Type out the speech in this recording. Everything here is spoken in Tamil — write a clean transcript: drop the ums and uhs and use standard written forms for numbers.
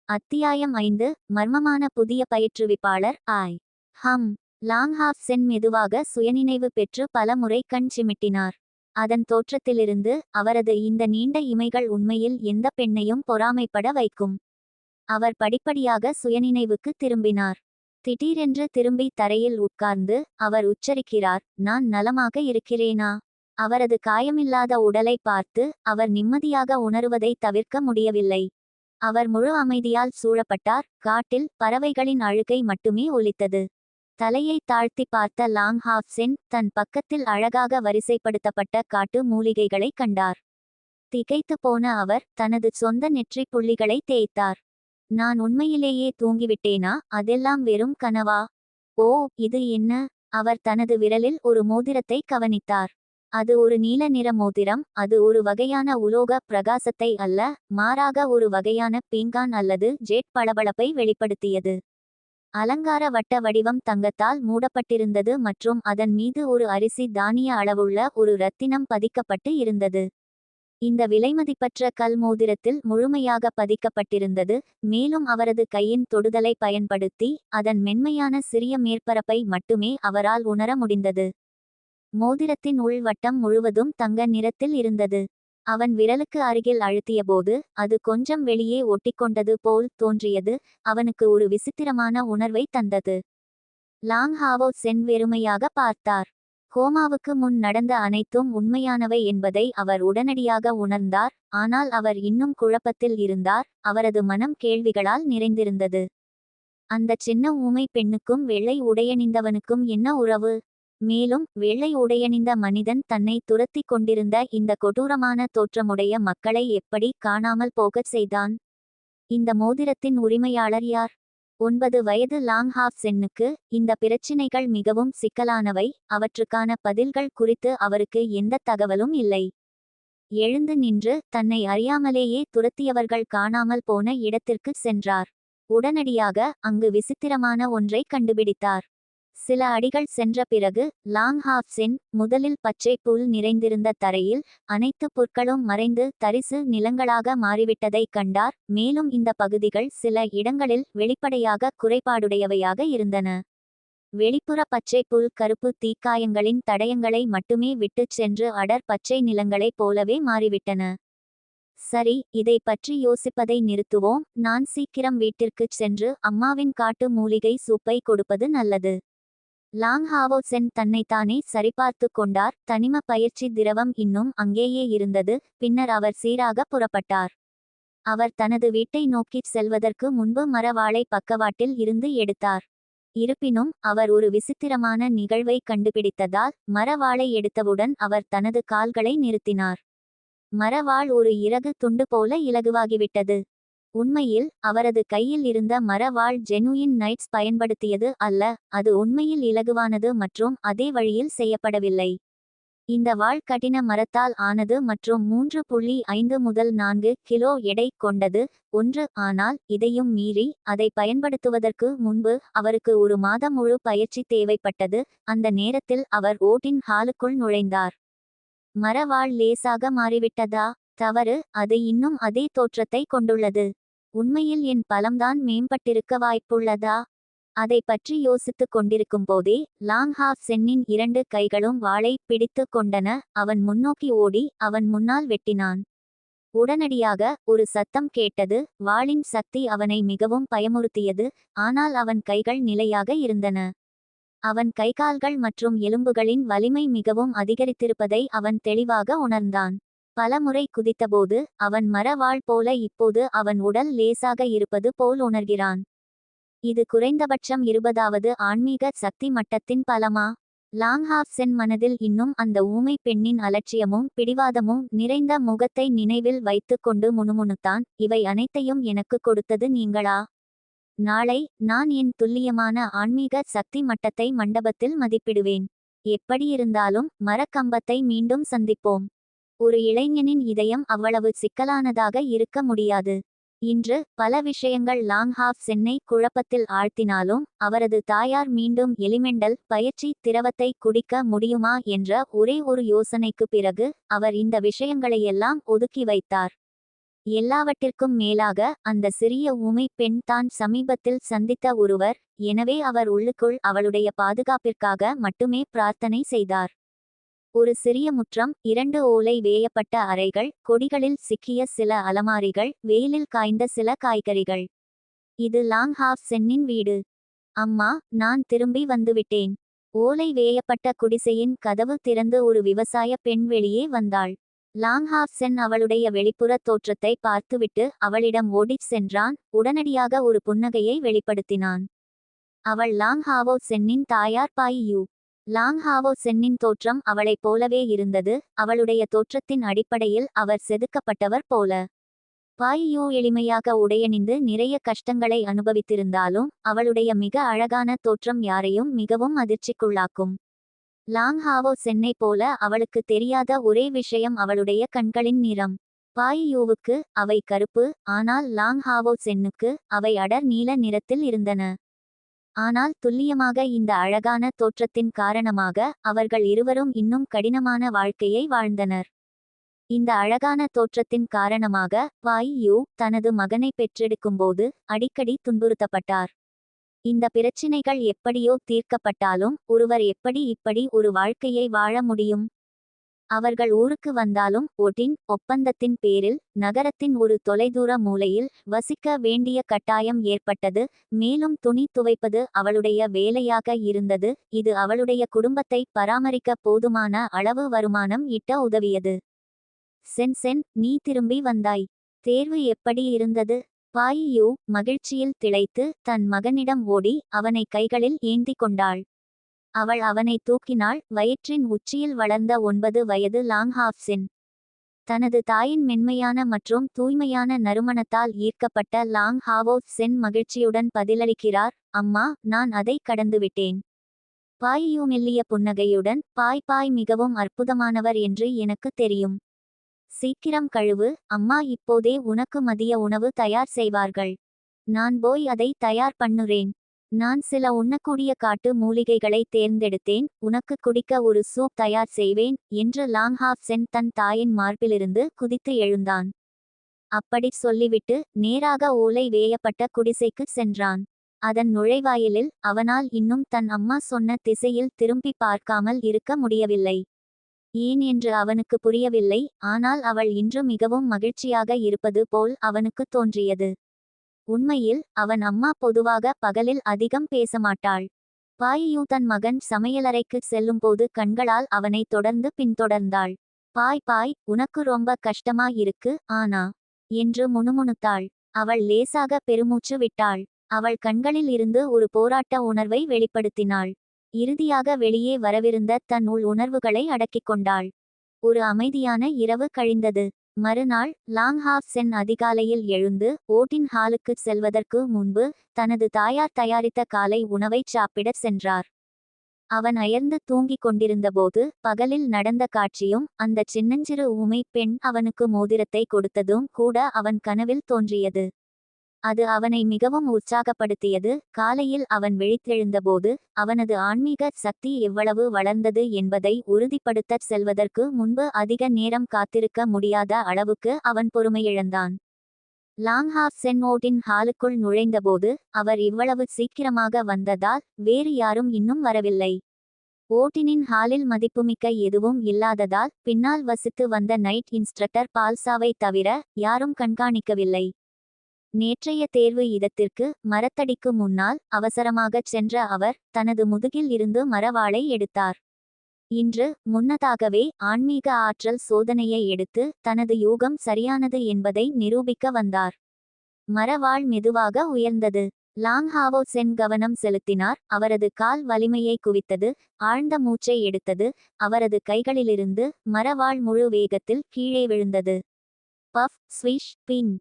அத்தியாயம் 5. மர்மமான புதிய பயிற்றுவிப்பாளர் ஹம். லாங்ஹாஃப் சென் மெதுவாக சுயநினைவு பெற்று பல முறை கண் சிமிட்டினார். அதன் தோற்றத்திலிருந்து அவரது இந்த நீண்ட இமைகள் உண்மையில் எந்த பெண்ணையும் பொறாமைப்பட வைக்கும். அவர் படிப்படியாக சுயநினைவுக்கு திரும்பினார். திடீரென்று திரும்பி தரையில் உட்கார்ந்து அவர் உச்சரிக்கிறார், நான் நலமாக இருக்கிறேனா? அவரது காயமில்லாத உடலை பார்த்து அவர் நிம்மதியாக உணருவதை தவிர்க்க முடியவில்லை. அவர் முழு அமைதியால் சூழப்பட்டார். காட்டில் பறவைகளின் அழுகை மட்டுமே ஒலித்தது. தலையை தாழ்த்தி பார்த்த லாங்ஹாஃப் சென் தன் பக்கத்தில் அழகாக வரிசைப்படுத்தப்பட்ட காட்டு மூலிகைகளை கண்டார். திகைத்து போன அவர் தனது சொந்த நெற்றி புள்ளிகளை தேய்த்தார். நான் உண்மையிலேயே தூங்கிவிட்டேனா? அதெல்லாம் வெறும் கனவா? ஓ, இது என்ன? அவர் தனது விரலில் ஒரு மோதிரத்தை கவனித்தார். அது ஒரு நீல நிற மோதிரம். அது ஒரு வகையான உலோக பிரகாசத்தை அல்ல, மாறாக ஒரு வகையான பீங்கான் அல்லது ஜெட் பளபளப்பை வெளிப்படுத்தியது. அலங்கார வட்ட வடிவம் தங்கத்தால் மூடப்பட்டிருந்தது மற்றும் அதன் மீது ஒரு அரிசி தானிய அளவுள்ள ஒரு இரத்தினம் பதிக்கப்பட்டு இருந்தது. இந்த விலைமதிப்பற்ற கல் மோதிரத்தில் முழுமையாக பதிக்கப்பட்டிருந்தது. மேலும் அவரது கையின் தொடுதலை பயன்படுத்தி அதன் மென்மையான சிறிய மேற்பரப்பை மட்டுமே அவரால் உணர முடிந்தது. மோதிரத்தின் உள்வட்டம் முழுவதும் தங்க நிறத்தில் இருந்தது. அவன் விரலுக்கு அருகில் அழுத்தியபோது அது கொஞ்சம் வெளியே ஒட்டிக்கொண்டது போல் தோன்றியது. அவனுக்கு ஒரு விசித்திரமான உணர்வை தந்தது. லாங்ஹாவோ சென் வெறுமையாக பார்த்தார். கோமாவுக்கு முன் நடந்த அனைத்தும் உண்மையானவை என்பதை அவர் உடனடியாக உணர்ந்தார். ஆனால் அவர் இன்னும் குழப்பத்தில் இருந்தார். அவரது மனம் கேள்விகளால் நிறைந்திருந்தது. அந்த சின்ன ஊமை பெண்ணுக்கும் வெள்ளை உடையணிந்தவனுக்கும் என்ன உறவு? மேலும் வெள்ளை உடையணிந்த மனிதன் தன்னை துரத்தி கொண்டிருந்த இந்த கொடூரமான தோற்றமுடைய மக்களை எப்படி காணாமல் போகச் செய்தான்? இந்த மோதிரத்தின் உரிமையாளர் யார்? 9 வயது லாங்ஹாஃப் சென்னுக்கு இந்த பிரச்சினைகள் மிகவும் சிக்கலானவை. அவற்றுக்கான பதில்கள் குறித்து அவருக்கு எந்த தகவலும் இல்லை. எழுந்து நின்று தன்னை அறியாமலேயே துரத்தியவர்கள் காணாமல் போன இடத்திற்கு சென்றார். உடனடியாக அங்கு விசித்திரமான ஒன்றை கண்டுபிடித்தார். சில அடிகள் சென்ற பிறகு லாங்ஹாஃப் சென் முதலில் பச்சை புல் நிறைந்திருந்த தரையில் அனைத்து புற்களும் மறைந்து தரிசு நிலங்களாக மாறிவிட்டதை கண்டார். மேலும் இந்த பகுதிகள் சில இடங்களில் வெளிப்படையாக குறைபாடுடையவையாக இருந்தன. வெளிப்புற பச்சை புல் கருப்பு தீக்காயங்களின் தடயங்களை மட்டுமே விட்டுச் சென்று அடர் பச்சை நிலங்களைப் போலவே மாறிவிட்டன. சரி, இதை பற்றி யோசிப்பதை நிறுத்துவோம். நான் சீக்கிரம் வீட்டிற்குச் சென்று அம்மாவின் காட்டு மூலிகை சூப்பை கொடுப்பது நல்லது. லாங்ஹாவோ சென் தன்னைத்தானே சரிபார்த்து கொண்டார். தனிம பயிற்சி திரவம் இன்னும் அங்கேயே இருந்தது. பின்னர் அவர் சீராக புறப்பட்டார். அவர் தனது வீட்டை நோக்கிச் செல்வதற்கு முன்பு மரவாளை பக்கவாட்டில் இருந்து எடுத்தார். இருப்பினும் அவர் ஒரு விசித்திரமான நிகழ்வை கண்டுபிடித்ததால் மரவாளை எடுத்தவுடன் அவர் தனது கால்களை நிறுத்தினார். மரவாள் ஒரு இறகு துண்டு போல இலகுவாகிவிட்டது. உண்மையில் அவரது கையில் இருந்த மரவாள் ஜெனுயின் நைட்ஸ் பயன்படுத்தியது அல்ல. அது உண்மையில் இலகுவானது மற்றும் அதே வழியில் செய்யப்படவில்லை. இந்த வாள் கடின மரத்தால் ஆனது மற்றும் 3.5 முதல் 4 கிலோ எடை கொண்டது. ஆனால் இதையும் மீறி அதை பயன்படுத்துவதற்கு முன்பு அவருக்கு ஒரு மாதம் முழு பயிற்சி தேவைப்பட்டது. அந்த நேரத்தில் அவர் ஓட்டின் ஹாலுக்குள் நுழைந்தார். மரவாள் லேசாக மாறிவிட்டதா? தவறு, அது இன்னும் அதே தோற்றத்தை கொண்டுள்ளது. உண்மையில் என் பலம்தான் மேம்பட்டிருக்க வாய்ப்புள்ளதா? அதை பற்றி யோசித்துக் கொண்டிருக்கும் போதே லாங்ஹாஃப் சென்னின் 2 கைகளும் வாளை பிடித்து கொண்டன. அவன் முன்னோக்கி ஓடி அவன் முன்னால் வெட்டினான். உடனடியாக ஒரு சத்தம் கேட்டது. வாளின் சக்தி அவனை மிகவும் பயமுறுத்தியது. ஆனால் அவன் கைகள் நிலையாக இருந்தன. அவன் கைகால்கள் மற்றும் எலும்புகளின் வலிமை மிகவும் அதிகரித்திருப்பதை அவன் தெளிவாக உணர்ந்தான். பலமுறை குதித்தபோது அவன் மரவாள் போல இப்போது அவன் உடல் லேசாக இருப்பது போல் உணர்கிறான். இது குறைந்தபட்சம் 20வது ஆன்மீக சக்தி மட்டத்தின் பலமா? லாங்ஹாஃப் சென் மனதில் இன்னும் அந்த ஊமை பெண்ணின் அலட்சியமும் பிடிவாதமும் நிறைந்த முகத்தை நினைவில் வைத்து கொண்டு முணுமுணுத்தான். இவை அனைத்தையும் எனக்கு கொடுத்தது நீங்களா? நாளை நான் என் துல்லியமான ஆன்மீக சக்தி மட்டத்தை மண்டபத்தில் மதிப்பிடுவேன். எப்படியிருந்தாலும் மரக்கம்பத்தை மீண்டும் சந்திப்போம். ஒரு இளைஞனின் இதயம் அவ்வளவு சிக்கலானதாக இருக்க முடியாது. இன்று பல விஷயங்கள் லாங்ஹாஃப் சென்னை குழப்பத்தில் ஆழ்த்தினாலும் அவரது தாயார் மீண்டும் எலிமெண்டல் பயிற்சி திரவத்தை குடிக்க முடியுமா என்ற ஒரே ஒரு யோசனைக்கு பிறகு அவர் இந்த விஷயங்களையெல்லாம் ஒதுக்கி வைத்தார். எல்லாவற்றிற்கும் மேலாக அந்த சிறிய ஊமை பெண் தான் சமீபத்தில் சந்தித்த ஒருவர். எனவே அவர் உள்ளுக்குள் அவளுடைய பாதுகாப்பிற்காக மட்டுமே பிரார்த்தனை செய்தார். ஒரு சிறிய முற்றம், 2 ஓலை வேயப்பட்ட அறைகள், கொடிகளில் சிக்கிய சில அலமாரிகள், வெயிலில் காய்ந்த சில காய்கறிகள். இது லாங் ஹாஃப் சென்னின் வீடு. அம்மா, நான் திரும்பி வந்துவிட்டேன். ஓலை வேயப்பட்ட குடிசையின் கதவு திறந்து ஒரு விவசாய பெண் வெளியே வந்தாள். லாங் ஹாஃப் சென் அவளுடைய வெளிப்புற தோற்றத்தை பார்த்துவிட்டு அவளிடம் ஓடிச் சென்றான். உடனடியாக ஒரு புன்னகையை வெளிப்படுத்தினான். அவள் லாங் ஹாவோ சென்னின் தாயார் பாய் யூ. லாங் ஹாவோ சென்னின் தோற்றம் அவளைப் போலவே இருந்தது. அவளுடைய தோற்றத்தின் அடிப்படையில் அவர் செதுக்கப்பட்டவர் போல. பாய் யூ எளிமையாக உடையணிந்து நிறைய கஷ்டங்களை அனுபவித்திருந்தாலும் அவளுடைய மிக அழகான தோற்றம் யாரையும் மிகவும் அதிர்ச்சிக்குள்ளாக்கும். லாங் ஹாவோ சென்னை போல அவளுக்கு தெரியாத ஒரே விஷயம் அவளுடைய கண்களின் நிறம். பாய் யூவுக்கு அவை கருப்பு, ஆனால் லாங் ஹாவோ சென்னுக்கு அவை அடர் நீல நிறத்தில் இருந்தன. ஆனால் துல்லியமாக இந்த அழகான தோற்றத்தின் காரணமாக அவர்கள் இருவரும் இன்னும் கடினமான வாழ்க்கையை வாழ்ந்தனர். இந்த அழகான தோற்றத்தின் காரணமாக பாய் யூ தனது மகனை பெற்றெடுக்கும்போது அடிக்கடி துன்புறுத்தப்பட்டார். இந்த பிரச்சினைகள் எப்படியோ தீர்க்கப்பட்டாலும் ஒருவர் எப்படி இப்படி ஒரு வாழ்க்கையை வாழ முடியும்? அவர்கள் ஊருக்கு வந்தாலும் ஓட்டின் ஒப்பந்தத்தின் பேரில் நகரத்தின் ஒரு தொலைதூர மூலையில் வசிக்க வேண்டிய கட்டாயம் ஏற்பட்டது. மேலும் துணி துவைப்பது அவளுடைய வேலையாக இருந்தது. இது அவளுடைய குடும்பத்தை பராமரிக்க போதுமான அளவு வருமானம் ஈட்ட உதவியது. சென், நீ திரும்பி வந்தாய். தேர்வு எப்படி இருந்தது? பாய் யூ மகிழ்ச்சியில் திளைத்து தன் மகனிடம் ஓடி அவனை கைகளில் ஏந்தி கொண்டாள். அவள் அவனை தூக்கினாள். வயிற்றின் உச்சியில் வளர்ந்த 9 வயது லாங் ஹாஃப் சென். தனது தாயின் மென்மையான மற்றும் தூய்மையான நறுமணத்தால் ஈர்க்கப்பட்ட லாங் ஹாவோ சென் மகிழ்ச்சியுடன் பதிலளிக்கிறார், அம்மா, நான் அதை கடந்துவிட்டேன். பாய் யூ மெல்லிய புன்னகையுடன், பாய் மிகவும் அற்புதமானவர் என்று எனக்கு தெரியும். சீக்கிரம் கழுவு, அம்மா இப்போதே உனக்கு மதிய உணவு தயார் செய்வார்கள். நான் போய் அதை தயார் பண்ணுறேன். நான் சில உண்ணக்கூடிய காட்டு மூலிகைகளை தேர்ந்தெடுத்தேன். உனக்கு குடிக்க ஒரு சூப் தயார் செய்வேன் என்று லாங் ஹாஃப் சென் தன் தாயின் மார்பிலிருந்து குதித்து எழுந்தான். அப்படிச் சொல்லிவிட்டு நேராக ஓலை வேயப்பட்ட குடிசைக்கு சென்றான். அதன் நுழைவாயிலில் அவனால் இன்னும் தன் அம்மா சொன்ன திசையில் திரும்பி பார்க்காமல் இருக்க முடியவில்லை. ஏன் என்று அவனுக்கு புரியவில்லை. ஆனால் அவள் இன்று மிகவும் மகிழ்ச்சியாக இருப்பது போல் அவனுக்கு தோன்றியது. உண்மையில் அவன் அம்மா பொதுவாக பகலில் அதிகம் பேசமாட்டாள். பாய் யூ தன் மகன் சமையலறைக்கு செல்லும்போது கண்களால் அவனை தொடர்ந்து பின்தொடர்ந்தாள். பாய், உனக்கு ரொம்ப கஷ்டமா இருக்கு ஆனா என்று முணுமுணுத்தாள். அவள் லேசாக பெருமூச்சு விட்டாள். அவள் கண்களில் இருந்து ஒரு போராட்ட உணர்வை வெளிப்படுத்தினாள். இறுதியாக வெளியே வரவிருந்த தன் உள் உணர்வுகளை அடக்கிக் கொண்டாள். ஒரு அமைதியான இரவு கழிந்தது. மறுநாள் லாங் ஹாஃப் சென் அதிகாலையில் எழுந்து ஓட்டின் ஹாலுக்கு செல்வதற்கு முன்பு தனது தாயார் தயாரித்த காலை உணவைச் சாப்பிடச் சென்றார். அவன் அயர்ந்து தூங்கிக் கொண்டிருந்தபோது பகலில் நடந்த காட்சியும் அந்த சின்னஞ்சிறு ஊமை பெண் அவனுக்கு மோதிரத்தை கொடுத்ததும் கூட அவன் கனவில் தோன்றியது. அது அவனை மிகவும் உற்சாகப்படுத்தியது. காலையில் அவன் விழித்தெழுந்தபோது அவனது ஆன்மீக சக்தி எவ்வளவு வளர்ந்தது என்பதை உறுதிப்படுத்தச் செல்வதற்கு முன்பு அதிக நேரம் காத்திருக்க முடியாத அளவுக்கு அவன் பொறுமையிழந்தான். லாங் ஹாஃப் சென் ஓட்டின் ஹாலுக்குள் நுழைந்தபோது அவர் இவ்வளவு சீக்கிரமாக வந்ததால் வேறு யாரும் இன்னும் வரவில்லை. ஓட்டினின் ஹாலில் மதிப்புமிக்க எதுவும் இல்லாததால் பின்னால் வசித்து வந்த நைட் இன்ஸ்ட்ரக்டர் பால்சாவை தவிர யாரும் கண்காணிக்கவில்லை. நேற்றைய தேர்வு இடத்திற்கு மரத்தடிக்கு முன்னால் அவசரமாகச் சென்ற அவர் தனது முதுகில் இருந்து மரவாளை எடுத்தார். இன்று முன்னதாகவே ஆன்மீக ஆற்றல் சோதனையை எடுத்து தனது யூகம் சரியானது என்பதை நிரூபிக்க வந்தார். மரவாள் மெதுவாக உயர்ந்தது. லாங் ஹாவோ சென் கவனம் செலுத்தினார். அவரது கால் வலிமையை குவித்தது. ஆழ்ந்த மூச்சை எடுத்தது. அவரது கைகளிலிருந்து மரவாள் முழு வேகத்தில் கீழே விழுந்தது. பஃப், ஸ்விஷ், பின்.